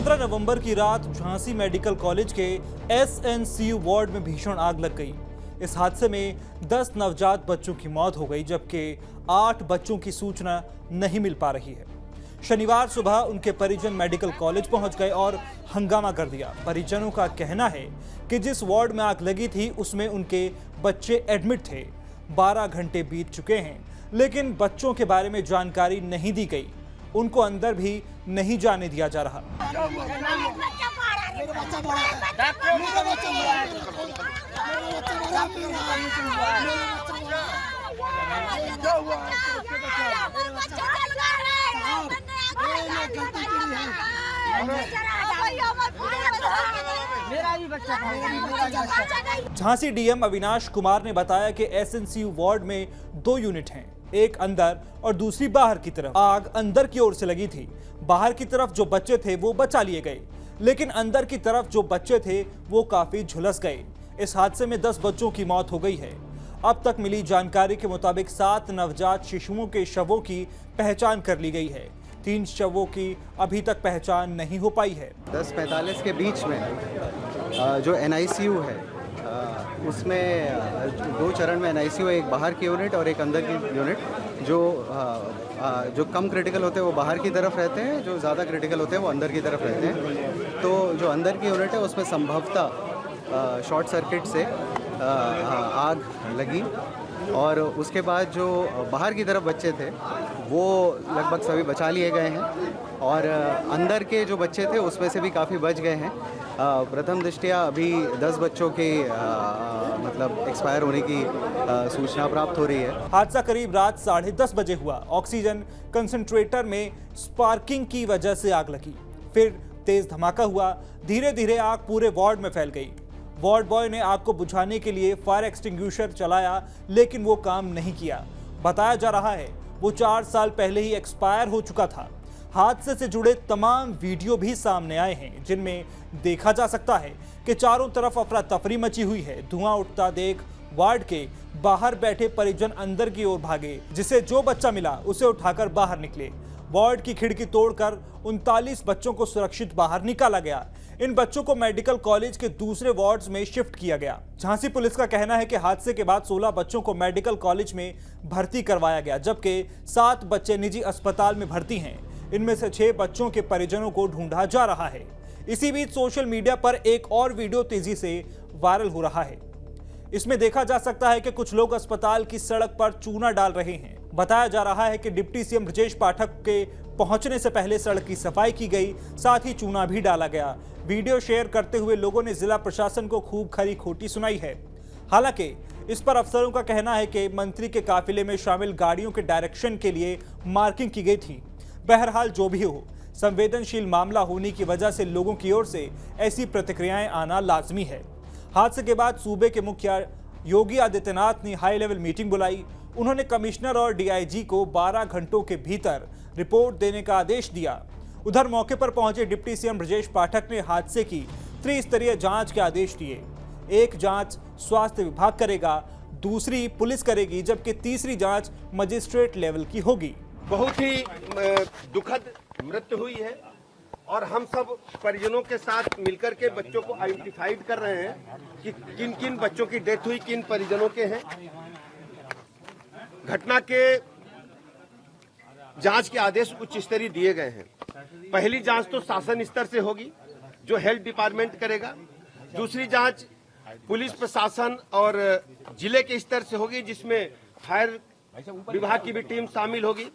15 नवंबर की रात Jhansi medical college के एसएनसीयू वार्ड में भीषण आग लग गई। इस हादसे में 10 नवजात बच्चों की मौत हो गई, जबकि 8 बच्चों की सूचना नहीं मिल पा रही है। शनिवार सुबह उनके परिजन मेडिकल कॉलेज पहुंच गए और हंगामा कर दिया। परिजनों का कहना है कि जिस वार्ड में आग लगी थी उसमें उनके बच्चे एडमिट थे। 12 घंटे बीत चुके हैं, लेकिन बच्चों के बारे में जानकारी नहीं दी गई। उनको अंदर भी नहीं जाने दिया जा रहा। झांसी डीएम अविनाश कुमार ने बताया कि एसएनसीयू वार्ड में 2 यूनिट हैं, एक अंदर और दूसरी बाहर की तरफ। आग अंदर की ओर से लगी थी। बाहर की तरफ जो बच्चे थे वो बचा लिए गए, लेकिन अंदर की तरफ जो बच्चे थे वो काफी झुलस गए। इस हादसे में 10 बच्चों की मौत हो गई है। अब तक मिली जानकारी के मुताबिक 7 नवजात शिशुओं के शवों की पहचान कर ली गई है। 3 शवों की अभी तक पहचान नहीं हो पाई है। 10:45 के बीच में जो एनआईसीयू है उसमें 2 चरण में एनआईसीयू, एक बाहर की यूनिट और एक अंदर की यूनिट। जो कम क्रिटिकल होते हैं वो बाहर की तरफ रहते हैं, जो ज़्यादा क्रिटिकल होते हैं वो अंदर की तरफ रहते हैं। तो जो अंदर की यूनिट है उसमें संभवतः शॉर्ट सर्किट से आग लगी और उसके बाद जो बाहर की तरफ बच्चे थे वो लगभग सभी बचा लिए गए हैं और अंदर के जो बच्चे थे उसमें से भी काफ़ी बच गए हैं। प्रथम दृष्टया अभी 10 बच्चों के मतलब एक्सपायर होने की सूचना प्राप्त हो रही है। हादसा करीब रात 10:30 बजे हुआ। ऑक्सीजन कंसंट्रेटर में स्पार्किंग की वजह से आग लगी, फिर तेज धमाका हुआ। धीरे धीरे आग पूरे वार्ड में फैल गई। वार्ड बॉय ने आग को बुझाने के लिए फायर एक्सटिंग्विशर चलाया, लेकिन वो काम नहीं किया। बताया जा रहा है वो 4 साल पहले ही एक्सपायर हो चुका था। हादसे से जुड़े तमाम वीडियो भी सामने आए हैं, जिनमें देखा जा सकता है कि चारों तरफ अफरा तफरी मची हुई है। धुआं उठता देख वार्ड के बाहर बैठे परिजन अंदर की ओर भागे। जिसे जो बच्चा मिला उसे उठाकर बाहर निकले। वार्ड की खिड़की तोड़कर 39 बच्चों को सुरक्षित बाहर निकाला गया। इन बच्चों को मेडिकल कॉलेज के दूसरे वार्ड्स में शिफ्ट किया गया। झांसी पुलिस का कहना है कि हादसे के बाद 16 बच्चों को मेडिकल कॉलेज में भर्ती करवाया गया, जबकि 7 बच्चे निजी अस्पताल में भर्ती हैं। इनमें से 6 बच्चों के परिजनों को ढूंढा जा रहा है। इसी बीच सोशल मीडिया पर एक और वीडियो तेजी से वायरल हो रहा है। इसमें देखा जा सकता है कि कुछ लोग अस्पताल की सड़क पर चूना डाल रहे हैं। बताया जा रहा है कि डिप्टी सीएम ब्रजेश पाठक के पहुंचने से पहले सड़क की सफाई की गई, साथ ही चूना भी डाला गया। वीडियो शेयर करते हुए लोगों ने जिला प्रशासन को खूब खरी खोटी सुनाई है। हालांकि इस पर अफसरों का कहना है कि मंत्री के काफिले में शामिल गाड़ियों के डायरेक्शन के लिए मार्किंग की गई थी। बहरहाल जो भी हो, संवेदनशील मामला होने की वजह से लोगों की ओर से ऐसी प्रतिक्रियाएं आना लाजमी है। हादसे के बाद सूबे के मुखिया योगी आदित्यनाथ ने हाई लेवल मीटिंग बुलाई। उन्होंने कमिश्नर और डीआईजी को 12 घंटों के भीतर रिपोर्ट देने का आदेश दिया। उधर मौके पर पहुंचे डिप्टी सीएम ब्रजेश पाठक ने हादसे की त्रिस्तरीय जांच के आदेश दिए। एक जांच स्वास्थ्य विभाग करेगा, दूसरी पुलिस करेगी, जबकि तीसरी जांच मजिस्ट्रेट लेवल की होगी। बहुत ही दुखद मृत्यु हुई है और हम सब परिजनों के साथ मिलकर के बच्चों को आइडेंटिफाइड कर रहे हैं कि किन किन बच्चों की डेथ हुई, किन परिजनों के हैं। घटना के जांच के आदेश उच्च स्तरीय दिए गए हैं। पहली जांच तो शासन स्तर से होगी, जो हेल्थ डिपार्टमेंट करेगा। दूसरी जांच पुलिस प्रशासन और जिले के स्तर से होगी, जिसमें फायर विभाग की भी टीम शामिल होगी।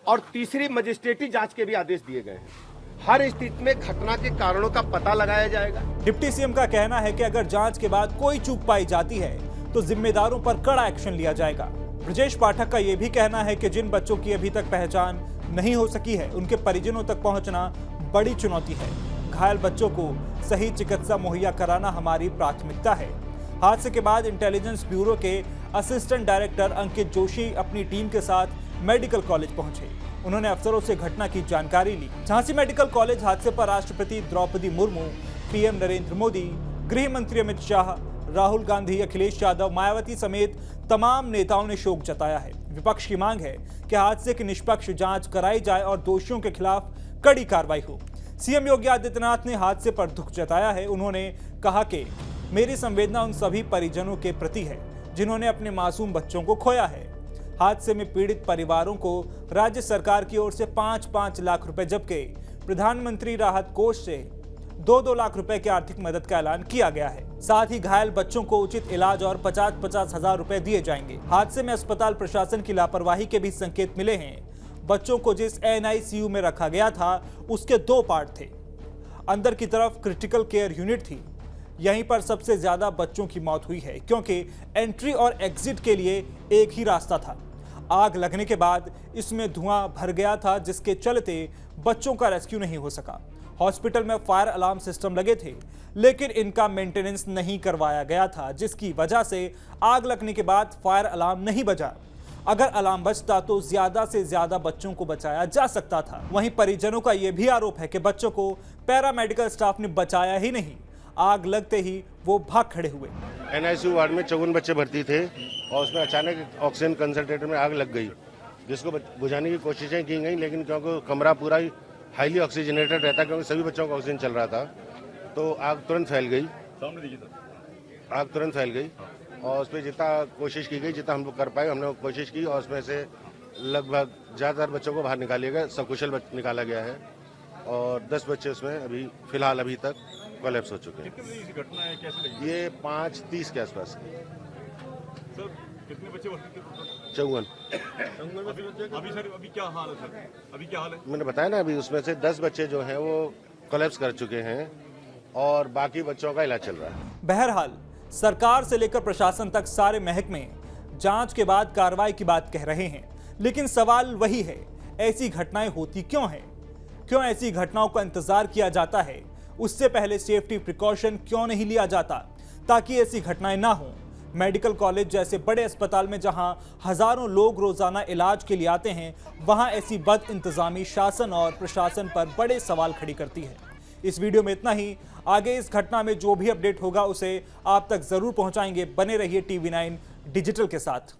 और तीसरी मजिस्ट्रेटी जांच के भी आदेश दिए गए हैं। हर स्थिति में घटना के कारणों का पता लगाया जाएगा। डिप्टी सीएम का कहना है कि अगर जांच के बाद कोई चूक पाई जाती है तो जिम्मेदारों पर कड़ा एक्शन लिया जाएगा। ब्रजेश पाठक का यह भी कहना है कि जिन बच्चों की अभी तक पहचान नहीं हो सकी है, उनके परिजनों तक पहुंचना बड़ी चुनौती है। घायल बच्चों को सही चिकित्सा मुहैया कराना हमारी प्राथमिकता है। हादसे के बाद इंटेलिजेंस ब्यूरो के असिस्टेंट डायरेक्टर अंकित जोशी अपनी टीम के साथ मेडिकल कॉलेज पहुंचे। उन्होंने अफसरों से घटना की जानकारी ली। झांसी मेडिकल कॉलेज हादसे पर राष्ट्रपति द्रौपदी मुर्मू, पीएम नरेंद्र मोदी, गृह मंत्री अमित शाह, राहुल गांधी, अखिलेश यादव, मायावती समेत तमाम नेताओं ने शोक जताया है। विपक्ष की मांग है कि हादसे की निष्पक्ष जांच कराई जाए और दोषियों के खिलाफ कड़ी कार्रवाई हो। सीएम योगी आदित्यनाथ ने हादसे पर दुख जताया है। उन्होंने कहा कि मेरी संवेदना उन सभी परिजनों के प्रति है जिन्होंने अपने मासूम बच्चों को खोया है। हादसे में पीड़ित परिवारों को राज्य सरकार की ओर से 5-5 लाख रुपए जबकि प्रधानमंत्री राहत कोष से 2-2 लाख रुपए की आर्थिक मदद का ऐलान किया गया है। साथ ही घायल बच्चों को उचित इलाज और 50-50 हजार रुपए दिए जाएंगे। हादसे में अस्पताल प्रशासन की लापरवाही के भी संकेत मिले हैं। बच्चों को जिस NICU में रखा गया था उसके 2 पार्ट थे। अंदर की तरफ क्रिटिकल केयर यूनिट थी। यहीं पर सबसे ज्यादा बच्चों की मौत हुई है क्योंकि एंट्री और एग्जिट के लिए एक ही रास्ता था। आग लगने के बाद इसमें धुआं भर गया था जिसके चलते बच्चों का रेस्क्यू नहीं हो सका। हॉस्पिटल में फायर अलार्म सिस्टम लगे थे लेकिन इनका मेंटेनेंस नहीं करवाया गया था जिसकी वजह से आग लगने के बाद फायर अलार्म नहीं बजा। अगर अलार्म बजता तो ज्यादा से ज्यादा बच्चों को बचाया जा सकता था। वहीं परिजनों का यह भी आरोप है कि बच्चों को पैरामेडिकल स्टाफ ने बचाया ही नहीं। आग लगते ही वो भाग खड़े हुए। NICU वार्ड में 54 बच्चे भर्ती थे और उसमें अचानक ऑक्सीजन कंसंट्रेटर में आग लग गई, जिसको बुझाने की कोशिशें की गई लेकिन क्योंकि कमरा पूरा ही हाईली ऑक्सीजनेटेड रहता क्योंकि सभी बच्चों को ऑक्सीजन चल रहा था तो आग तुरंत फैल गई। आग तुरंत फैल गई और उस पर जितना कोशिश की गई, जितना हम लोग कर पाए हमने कोशिश की और उसमें से लगभग ज़्यादातर बच्चों को बाहर निकाल लिया गया, सकुशल निकाला गया है और 10 बच्चे उसमें अभी तक कोलैप्स हो चुके हैं। कितने बजे की घटना है, कैसे लगी? ये 5:30 के आसपास। सर कितने बच्चे भर्ती थे? 54। अभी सर अभी क्या हाल है सर? अभी क्या हाल है? मैंने बताया ना, अभी उसमें से 10 बच्चे जो हैं वो कोलैप्स कर चुके हैं और बाकी बच्चों का इलाज चल रहा है। बहरहाल सरकार से लेकर प्रशासन तक सारे महकमे जांच के बाद कार्रवाई की बात कह रहे हैं, लेकिन सवाल वही है, ऐसी घटनाएं होती क्यों हैं? क्यों ऐसी घटनाओं का इंतजार किया जाता है? उससे पहले सेफ्टी प्रिकॉशन क्यों नहीं लिया जाता ताकि ऐसी घटनाएं ना हो? मेडिकल कॉलेज जैसे बड़े अस्पताल में जहां हजारों लोग रोजाना इलाज के लिए आते हैं, वहां ऐसी बद इंतजामी शासन और प्रशासन पर बड़े सवाल खड़ी करती है। इस वीडियो में इतना ही। आगे इस घटना में जो भी अपडेट होगा उसे आप तक जरूर पहुंचाएंगे। बने रहिए TV9 डिजिटल के साथ।